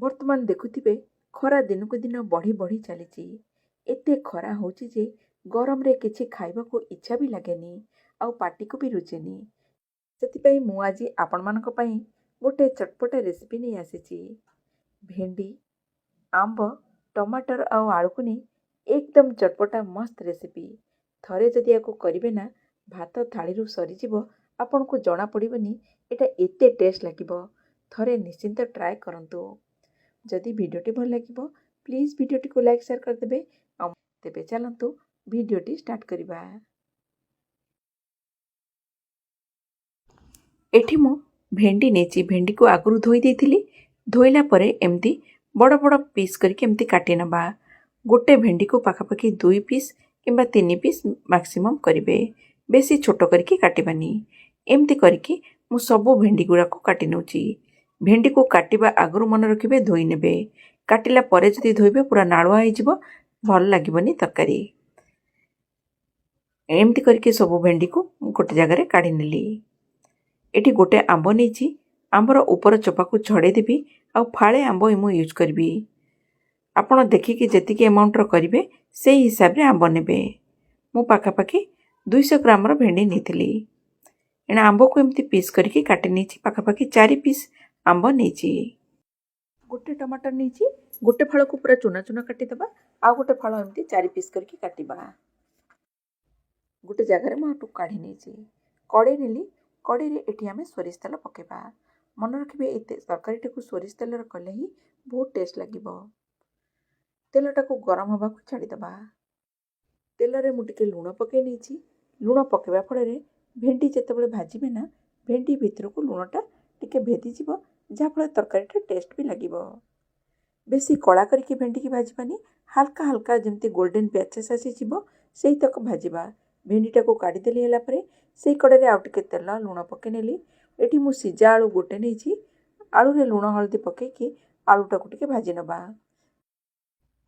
ବର୍ତ୍ତମାନ ଦେଖୁଥିବେ ଖରା ଦିନକୁ ଦିନ ବଢ଼ି ବଢ଼ି ଚାଲିଛି। ଏତେ ଖରା ହେଉଛି ଯେ ଗରମରେ କିଛି ଖାଇବାକୁ ଇଚ୍ଛା ବି ଲାଗେନି, ଆଉ ପାଟିକୁ ବି ରୁଚେନି। ସେଥିପାଇଁ ମୁଁ ଆଜି ଆପଣମାନଙ୍କ ପାଇଁ ଗୋଟେ ଚଟପଟା ରେସିପି ନେଇ ଆସିଛି। ଭେଣ୍ଡି, ଆମ୍ବ, ଟମାଟର ଆଉ ଆଳୁକୁ ନେଇ ଏକଦମ ଚଟପଟା ମସ୍ତ ରେସିପି। ଥରେ ଯଦି ୟାକୁ କରିବେ ନା, ଭାତ ଥାଳିରୁ ସରିଯିବ, ଆପଣଙ୍କୁ ଜଣାପଡ଼ିବନି ଏଇଟା ଏତେ ଟେଷ୍ଟ ଲାଗିବ। ଥରେ ନିଶ୍ଚିନ୍ତ ଟ୍ରାଏ କରନ୍ତୁ। ଯଦି ଭିଡ଼ିଓଟି ଭଲ ଲାଗିବ ପ୍ଲିଜ୍ ଭିଡ଼ିଓଟିକୁ ଲାଇକ୍ ସେୟାର କରିଦେବେ। ଆଉ ତେବେ ଚାଲନ୍ତୁ ଭିଡ଼ିଓଟି ଷ୍ଟାର୍ଟ କରିବା। ଏଠି ମୁଁ ଭେଣ୍ଡି ନେଇଛି। ଭେଣ୍ଡିକୁ ଆଗରୁ ଧୋଇ ଦେଇଥିଲି। ଧୋଇଲା ପରେ ଏମିତି ବଡ଼ ବଡ଼ ପିସ୍ କରିକି ଏମିତି କାଟି ନେବା। ଗୋଟେ ଭେଣ୍ଡିକୁ ପାଖାପାଖି 2 ପିସ୍ କିମ୍ବା 3 ପିସ୍ ମ୍ୟାକ୍ସିମମ୍ କରିବେ, ବେଶୀ ଛୋଟ କରିକି କାଟିବାନି। ଏମିତି କରିକି ମୁଁ ସବୁ ଭେଣ୍ଡି ଗୁଡ଼ାକୁ କାଟି ନେଉଛି। ଭେଣ୍ଡିକୁ କାଟିବା ଆଗରୁ ମନେ ରଖିବେ ଧୋଇ ନେବେ। କାଟିଲା ପରେ ଯଦି ଧୋଇବେ ପୁରା ନାଳୁଆ ହେଇଯିବ, ଭଲ ଲାଗିବନି ତରକାରୀ। ଏମିତି କରିକି ସବୁ ଭେଣ୍ଡିକୁ ଗୋଟେ ଜାଗାରେ କାଢ଼ି ନେଲି। ଏଠି ଗୋଟେ ଆମ୍ବ ନେଇଛି। ଆମ୍ବର ଉପର ଚୋପାକୁ ଛଡ଼େଇ ଦେବି, ଆଉ ଫାଳେ ଆମ୍ବ ମୁଁ ୟୁଜ୍ କରିବି। ଆପଣ ଦେଖିକି ଯେତିକି ଆମାଉଣ୍ଟର କରିବେ ସେଇ ହିସାବରେ ଆମ୍ବ ନେବେ। ମୁଁ ପାଖାପାଖି 200 ଗ୍ରାମର ଭେଣ୍ଡି ନେଇଥିଲି। ଏଣେ ଆମ୍ବକୁ ଏମିତି ପିସ୍ କରିକି କାଟି ନେଇଛି। ପାଖାପାଖି 4 ପିସ୍ ଆମ୍ବ ନେଇଛି। ଗୋଟେ ଟମାଟର ନେଇଛି। ଗୋଟେ ଫଳକୁ ପୁରା ଚୁନା ଚୁନା କାଟିଦେବା, ଆଉ ଗୋଟେ ଫଳ ଏମିତି 4 ପିସ୍ କରିକି କାଟିବା। ଗୋଟେ ଜାଗାରେ ମୁଁ ଆକୁ କାଢ଼ି ନେଇଛି। କଡ଼େଇ ନେଲି। କଡ଼େଇରେ ଏଠି ଆମେ ସୋରିଷ ତେଲ ପକାଇବା। ମନେ ରଖିବେ ଏ ତରକାରୀଟାକୁ ସୋରିଷ ତେଲରେ କଲେ ହିଁ ବହୁତ ଟେଷ୍ଟ ଲାଗିବ। ତେଲଟାକୁ ଗରମ ହେବାକୁ ଛାଡ଼ିଦେବା। ତେଲରେ ମୁଁ ଟିକେ ଲୁଣ ପକାଇ ନେଇଛି। ଲୁଣ ପକାଇବା ଫଳରେ ଭେଣ୍ଡି ଯେତେବେଳେ ଭାଜିବେ ନା, ଭେଣ୍ଡି ଭିତରକୁ ଲୁଣଟା ଟିକେ ଭେଦିଯିବ, ଯାହାଫଳରେ ତରକାରୀଟା ଟେଷ୍ଟ ବି ଲାଗିବ। ବେଶୀ କଳା କରିକି ଭେଣ୍ଡିକି ଭାଜିବାନି, ହାଲକା ହାଲକା ଯେମିତି ଗୋଲ୍ଡେନ୍ ପ୍ୟାଚେସ୍ ଆସିଯିବ ସେଇ ତକ ଭାଜିବା। ଭେଣ୍ଡିଟାକୁ କାଢ଼ିଦେଲି ହେଲା ପରେ ସେଇ କଡ଼େଇରେ ଆଉ ଟିକେ ତେଲ ଲୁଣ ପକାଇ ନେଲି। ଏଠି ମୁଁ ସିଝା ଆଳୁ ଗୋଟେ ନେଇଛି। ଆଳୁରେ ଲୁଣ ହଳଦୀ ପକାଇକି ଆଳୁଟାକୁ ଟିକେ ଭାଜି ନେବା।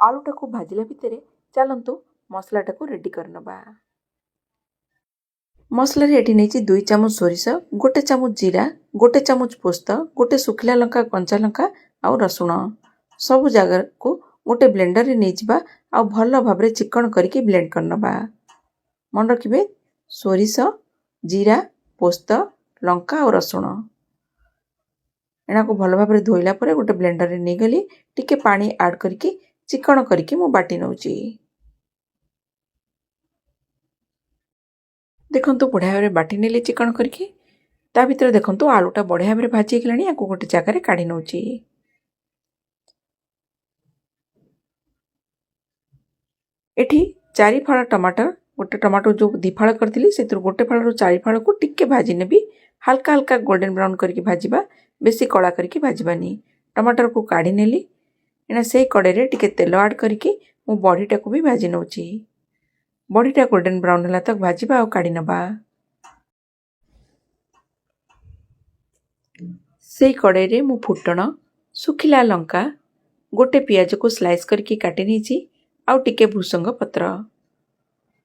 ଆଳୁଟାକୁ ଭାଜିଲା ଭିତରେ ଚାଲନ୍ତୁ ମସଲାଟାକୁ ରେଡ଼ି କରିନେବା। ମସଲାରେ ଏଠି ନେଇଛି 2 ଚାମଚ ସୋରିଷ, 1 ଚାମଚ ଜିରା, 1 ଚାମଚ ପୋସ୍ତ, 1 ଶୁଖିଲା ଲଙ୍କା, କଞ୍ଚା ଲଙ୍କା ଆଉ ରସୁଣ। ସବୁ ଜାଗାକୁ ଗୋଟେ ବ୍ଲେଣ୍ଡରରେ ନେଇଯିବା, ଆଉ ଭଲ ଭାବରେ ଚିକଣ କରିକି ବ୍ଲେଣ୍ଡ କରିନେବା। ମନେ ରଖିବେ ସୋରିଷ, ଜିରା, ପୋସ୍ତ, ଲଙ୍କା ଆଉ ରସୁଣ। ଏଣାକୁ ଭଲ ଭାବରେ ଧୋଇଲା ପରେ ଗୋଟେ ବ୍ଲେଣ୍ଡରରେ ନେଇଗଲି। ଟିକେ ପାଣି ଆଡ଼୍ କରିକି ଚିକଣ କରିକି ମୁଁ ବାଟି ନେଉଛି। ଦେଖନ୍ତୁ ବଢ଼ିଆ ଭାବରେ ବାଟି ନେଲି ଚିକଣ କରିକି। ତା ଭିତରେ ଦେଖନ୍ତୁ ଆଳୁଟା ବଢ଼ିଆ ଭାବରେ ଭାଜି ହେଇଗଲାଣି। ଆକୁ ଗୋଟେ ଜାଗାରେ କାଢ଼ି ନେଉଛି। ଏଠି 4 ଫାଳ ଟମାଟର, ଗୋଟେ ଟମାଟୋ ଯେଉଁ 2 ଫାଳ କରିଥିଲି ସେଥିରୁ ଗୋଟେ ଫାଳରୁ 4 ଫାଳକୁ ଟିକେ ଭାଜି ନେବି। ହାଲକା ହାଲକା ଗୋଲ୍ଡେନ୍ ବ୍ରାଉନ୍ କରିକି ଭାଜିବା, ବେଶୀ କଳା କରିକି ଭାଜିବାନି। ଟମାଟରକୁ କାଢ଼ି ନେଲି। ଏଣା ସେଇ କଡ଼େଇରେ ଟିକେ ତେଲ ଆଡ଼୍ କରିକି ମୁଁ ବଢ଼ିଟାକୁ ବି ଭାଜି ନେଉଛି। ବଢ଼ିଟା ଗୋଲ୍ଡେନ୍ ବ୍ରାଉନ୍ ହେଲା ତକ ଭାଜିବା ଆଉ କାଢ଼ି ନେବା। ସେଇ କଡ଼େଇରେ ମୁଁ ଫୁଟଣ, ଶୁଖିଲା ଲଙ୍କା, ଗୋଟେ ପିଆଜକୁ ସ୍ଲାଇସ୍ କରିକି କାଟି ନେଇଛି, ଆଉ ଟିକେ ଭୃସଙ୍ଗ ପତ୍ର।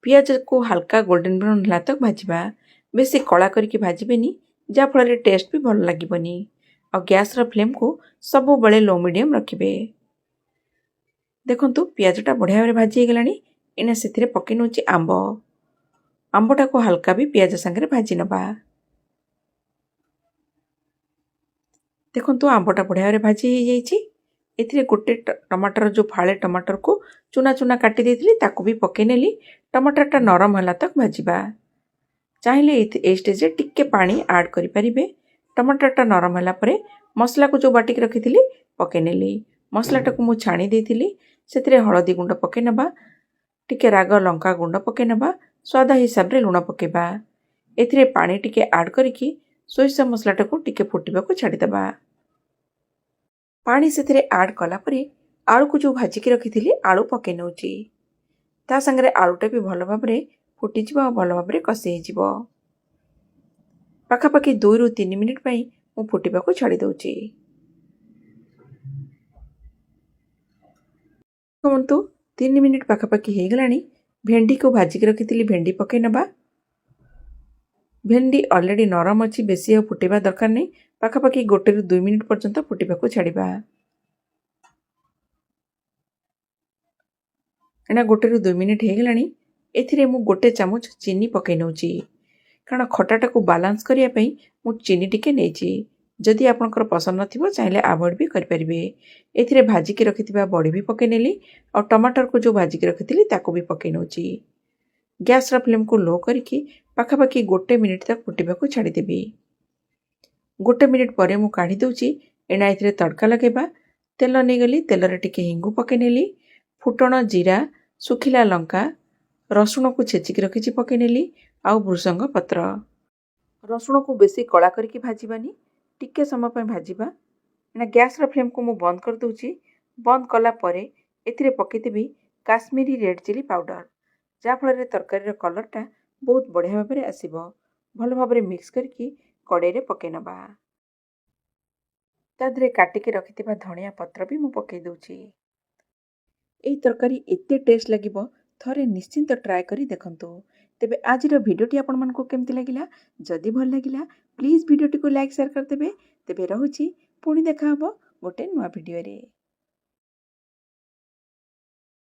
ପିଆଜକୁ ହାଲକା ଗୋଲ୍ଡେନ୍ ବ୍ରାଉନ୍ ହେଲା ତକ ଭାଜିବା। ବେଶୀ କଳା କରିକି ଭାଜିବେନି, ଯାହାଫଳରେ ଟେଷ୍ଟ ବି ଭଲ ଲାଗିବନି। ଆଉ ଗ୍ୟାସ୍ର ଫ୍ଲେମ୍କୁ ସବୁବେଳେ ଲୋ ମିଡ଼ିୟମ୍ ରଖିବେ। ଦେଖନ୍ତୁ ପିଆଜଟା ବଢ଼ିଆ ଭାବରେ ଭାଜି ହେଇଗଲାଣି। ଏଇନା ସେଥିରେ ପକାଇ ନେଉଛି ଆମ୍ବ। ଆମ୍ବଟାକୁ ହାଲକା ବି ପିଆଜ ସାଙ୍ଗରେ ଭାଜି ନେବା। ଦେଖନ୍ତୁ ଆମ୍ବଟା ବଢ଼ିଆ ଭାବରେ ଭାଜି ହେଇଯାଇଛି। ଏଥିରେ ଗୋଟେ ଟମାଟର ଯେଉଁ ଫାଳେ ଟମାଟରକୁ ଚୁନା ଚୁନା କାଟି ଦେଇଥିଲି ତାକୁ ବି ପକାଇ ନେଲି। ଟମାଟରଟା ନରମ ହେଲା ତକ ଭାଜିବା। ଚାହିଁଲେ ଏଇ ଷ୍ଟେଜ୍ରେ ଟିକେ ପାଣି ଆଡ଼୍ କରିପାରିବେ। ଟମାଟରଟା ନରମ ହେଲା ପରେ ମସଲାକୁ ଯେଉଁ ବାଟିକି ରଖିଥିଲି ପକାଇ ନେଲି। ମସଲାଟାକୁ ମୁଁ ଛାଣି ଦେଇଥିଲି। ସେଥିରେ ହଳଦୀ ଗୁଣ୍ଡ ପକାଇ ନେବା, ଟିକେ ରାଗ ଲଙ୍କା ଗୁଣ୍ଡ ପକାଇ ନେବା, ସ୍ୱାଦ ହିସାବରେ ଲୁଣ ପକାଇବା। ଏଥିରେ ପାଣି ଟିକେ ଆଡ଼୍ କରିକି ସୋରିଷ ମସଲାଟାକୁ ଟିକେ ଫୁଟିବାକୁ ଛାଡ଼ିଦେବା। ପାଣି ସେଥିରେ ଆଡ଼୍ କଲା ପରେ ଆଳୁକୁ ଯେଉଁ ଭାଜିକି ରଖିଥିଲି ଆଳୁ ପକାଇ ନେଉଛି। ତା ସାଙ୍ଗରେ ଆଳୁଟା ବି ଭଲ ଭାବରେ ଫୁଟିଯିବ ଆଉ ଭଲ ଭାବରେ କଷି ହେଇଯିବ। ପାଖାପାଖି 2ରୁ 3 ମିନିଟ୍ ପାଇଁ ମୁଁ ଫୁଟିବାକୁ ଛାଡ଼ି ଦେଉଛି। ଦେଖନ୍ତୁ 3 ମିନିଟ୍ ପାଖାପାଖି ହେଇଗଲାଣି। ଭେଣ୍ଡିକୁ ଭାଜିକି ରଖିଥିଲି, ଭେଣ୍ଡି ପକାଇ ନେବା। ଭେଣ୍ଡି ଅଲରେଡ଼ି ନରମ ଅଛି, ବେଶୀ ଆଉ ଫୁଟିବା ଦରକାର ନାହିଁ। ପାଖାପାଖି 1ରୁ 2 ମିନିଟ୍ ପର୍ଯ୍ୟନ୍ତ ଫୁଟିବାକୁ ଛାଡ଼ିବା। ଏଣା 1ରୁ 2 ମିନିଟ୍ ହେଇଗଲାଣି। ଏଥିରେ ମୁଁ 1 ଚାମଚ ଚିନି ପକାଇ ନେଉଛି, କାରଣ ଖଟାଟାକୁ ବାଲାନ୍ସ କରିବା ପାଇଁ ମୁଁ ଚିନି ଟିକେ ନେଇଛି। ଯଦି ଆପଣଙ୍କର ପସନ୍ଦ ନଥିବ ଚାହିଁଲେ ଆଭଏଡ଼ ବି କରିପାରିବେ। ଏଥିରେ ଭାଜିକି ରଖିଥିବା ବଡ଼ି ବି ପକାଇ ନେଲି, ଆଉ ଟମାଟରକୁ ଯେଉଁ ଭାଜିକି ରଖିଥିଲି ତାକୁ ବି ପକାଇ ନେଉଛି। ଗ୍ୟାସ୍ର ଫ୍ଲେମ୍କୁ ଲୋ କରିକି ପାଖାପାଖି 1 ମିନିଟ୍ ତାକୁ ଫୁଟିବାକୁ ଛାଡ଼ିଦେବି। 1 ମିନିଟ୍ ପରେ ମୁଁ କାଢ଼ି ଦେଉଛି। ଏଣା ଏଥିରେ ତଡ଼କା ଲଗାଇବା। ତେଲ ନେଇଗଲି, ତେଲରେ ଟିକେ ହିଙ୍ଗୁ ପକାଇ ନେଲି, ଫୁଟଣ, ଜିରା, ଶୁଖିଲା ଲଙ୍କା, ରସୁଣକୁ ଛେଚିକି ରଖିଛି ପକାଇ ନେଲି, ଆଉ ଭୃଷଙ୍ଗ ପତ୍ର। ରସୁଣକୁ ବେଶୀ କଳା କରିକି ଭାଜିବାନି, ଟିକେ ସମୟ ପାଇଁ ଭାଜିବା। ଏଣା ଗ୍ୟାସ୍ର ଫ୍ଲେମ୍କୁ ମୁଁ ବନ୍ଦ କରିଦେଉଛି। ବନ୍ଦ କଲା ପରେ ଏଥିରେ ପକାଇଦେବି କାଶ୍ମୀରୀ ରେଡ଼୍ ଚିଲି ପାଉଡ଼ର, ଯାହାଫଳରେ ତରକାରୀର କଲର୍ଟା ବହୁତ ବଢ଼ିଆ ଭାବରେ ଆସିବ। ଭଲ ଭାବରେ ମିକ୍ସ କରିକି କଡ଼େଇରେ ପକାଇ ନେବା। ତା ଦେହରେ କାଟିକି ରଖିଥିବା ଧଣିଆ ପତ୍ର ବି ମୁଁ ପକାଇ ଦେଉଛି। ଏହି ତରକାରୀ ଏତେ ଟେଷ୍ଟ ଲାଗିବ, ଥରେ ନିଶ୍ଚିନ୍ତ ଟ୍ରାଏ କରି ଦେଖନ୍ତୁ। ତେବେ ଆଜିର ଭିଡ଼ିଓଟି ଆପଣମାନଙ୍କୁ କେମିତି ଲାଗିଲା? ଯଦି ଭଲ ଲାଗିଲା ପ୍ଲିଜ୍ ଭିଡ଼ିଓଟିକୁ ଲାଇକ୍ ସେୟାର କରିଦେବେ। ତେବେ ରହୁଛି, ପୁଣି ଦେଖା ହେବ ଗୋଟେ ନୂଆ ଭିଡ଼ିଓରେ।